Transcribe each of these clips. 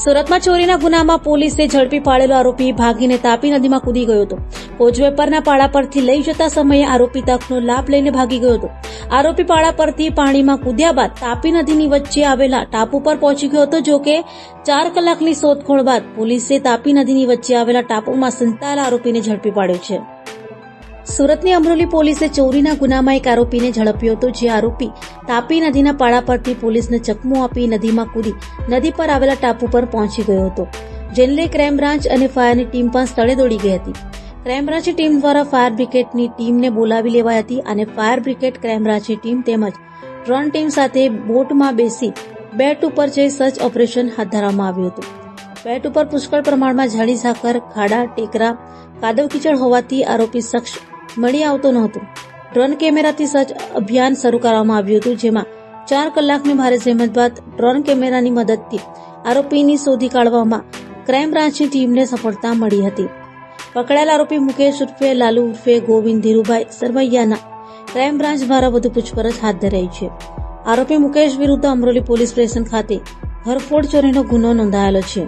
સુરતમાં ચોરીના ગુનામાં પોલીસે ઝડપી પાડેલો આરોપી ભાગીને તાપી નદીમાં કૂદી ગયો હતો. કોઝવે પરના પાળા પરથી લઈ જતા સમયે આરોપી તકનો લાભ લઈને ભાગી ગયો હતો. આરોપી પાળા પરથી પાણીમાં કૂદ્યા બાદ તાપી નદીની વચ્ચે આવેલા ટાપુ પર પહોંચી ગયો હતો. જો કે 4 કલાકની શોધખોળ બાદ પોલીસે તાપી નદીની વચ્ચે આવેલા ટાપુમાં સંતાયેલા આરોપીને ઝડપી પાડ્યો છે. સુરતની અમરોલી પોલીસે ચોરીના ગુનામાં એક આરોપીને ઝડપ્યો હતો. જે આરોપી તાપી નદીના પાળા પરથી પોલીસને ચકમો આપી નદીમાં કૂદી નદી પર આવેલા ટાપુ પર પહોંચી ગયો હતો. જેને લઈ ક્રાઇમ બ્રાન્ચ અને ફાયરની ટીમ પણ સ્થળે દોડી ગઈ હતી. ક્રાઇમ બ્રાન્ચની ટીમ દ્વારા ફાયર બ્રિગેડની ટીમને બોલાવી લેવાઈ હતી અને ફાયર બ્રિગેડ, ક્રાઇમ બ્રાન્ચની ટીમ તેમજ ડ્રોન ટીમ સાથે બોટમાં બેસી બેટ ઉપર જઈ સર્ચ ઓપરેશન હાથ ધરવામાં આવ્યું હતું. બેટ ઉપર પુષ્કળ પ્રમાણમાં ઝાડી ઝાકર, ખાડા, ટેકરા, કાદવ કીચડ હોવાથી આરોપી શખ્સ મળી આવતો નહોતો. ડ્રોન કેમેરાથી સર્ચ અભિયાન શરૂ કરવામાં આવ્યું હતું. જેમાં 4 કલાકની ભારે જહેમત બાદ ડ્રોન કેમેરાની મદદથી આરોપીની શોધી કાઢવામાં ક્રાઇમ બ્રાન્ચની ટીમને સફળતા મળી હતી. પકડાયેલ આરોપી મુકેશ ઉર્ફે લાલુ ઉર્ફે ગોવિંદ ધીરુભાઈ સરવૈયાના ક્રાઇમ બ્રાન્ચ દ્વારા વધુ પૂછપરછ હાથ ધરાઈ છે. આરોપી મુકેશ વિરુદ્ધ અમરોલી પોલીસ સ્ટેશન ખાતે ઘરફોડ ચોરીનો ગુનો નોંધાયેલો છે.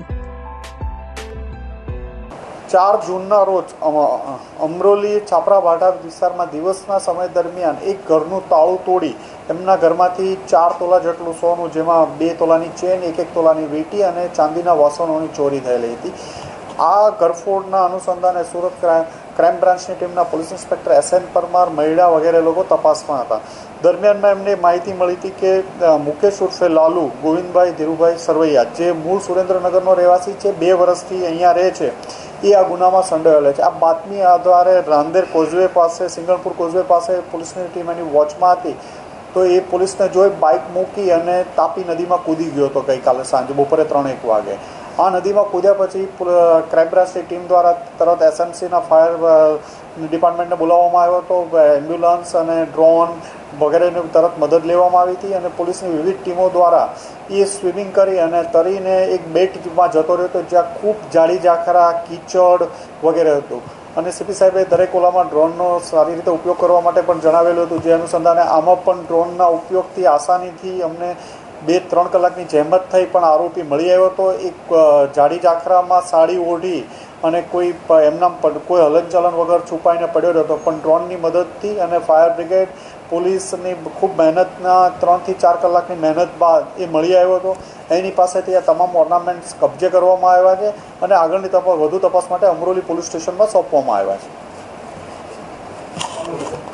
4 જૂનના રોજ અમરોલી છાપરાભાઠા વિસ્તારમાં દિવસના સમય દરમિયાન એક ઘરનું તાળું તોડી એમના ઘરમાંથી 4 તોલા જેટલું સોનું, જેમાં 2 તોલાની ચેન, 1 તોલાની વીંટી અને ચાંદીના વાસણોની ચોરી થયેલી હતી. આ ઘરફોડના અનુસંધાને સુરત ક્રાઇમ બ્રાન્ચની ટીમના police inspector SN Parmar, Mahida વગેરે લોકો તપાસમાં હતા. દરમિયાનમાં એમને માહિતી મળી હતી કે મુકેશ ઉર્ફે લાલુ ગોવિંદભાઈ ધીરુભાઈ સરવૈયા, જે મૂળ સુરેન્દ્રનગરનો રહેવાસી છે, 2 વર્ષથી અહીંયા રહે છે, એ આ ગુનામાં સંડોવાયેલા છે. આ બાતમી આધારે રાંદેર કોઝવે પાસે, સિંગણપુર કોઝવે પાસે પોલીસની ટીમ એની વોચમાં હતી. તો એ પોલીસને જોઈ બાઇક મૂકી અને તાપી નદીમાં કૂદી ગયો હતો ગઈકાલે સાંજે બપોરે 3-1 વાગે. આ નદીમાં કૂદ્યા પછી ક્રાઇમ બ્રાન્ચની ટીમ દ્વારા તરત SMCના ફાયર ડિપાર્ટમેન્ટને બોલાવવામાં આવ્યો હતો. એમ્બ્યુલન્સ અને ડ્રોન વગેરેની તરત મદદ લેવામાં આવી હતી અને પોલીસની વિવિધ ટીમો દ્વારા એ સ્વિમિંગ કરી અને તરીને એક બેટમાં જતો રહ્યો હતો, જ્યાં ખૂબ જાડી ઝાખરા, કીચડ વગેરે હતું. અને CP સાહેબે દરેક ઓલામાં ડ્રોનનો સારી રીતે ઉપયોગ કરવા માટે પણ જણાવેલું હતું. જે અનુસંધાને આમાં પણ ડ્રોનના ઉપયોગથી આસાનીથી અમને 2-3 કલાકની જહેમત થઈ, પણ આરોપી મળી આવ્યો હતો. એક જાડી ઝાખરામાં સાડી ઓઢી અને કોઈ હલનચલન વગર છુપાઈને પડ્યો હતો. પણ ડ્રોનની મદદથી અને ફાયર બ્રિગેડ પોલીસની ખૂબ મહેનતના 3 થી 4 કલાકની મહેનત બાદ એ મળી આવ્યો હતો. એની પાસેથી આ તમામ ઓર્નામેન્ટ્સ કબજે કરવામાં આવ્યા છે અને આગળની વધુ તપાસ માટે અમરોલી પોલીસ સ્ટેશનમાં સોંપવામાં આવ્યા છે.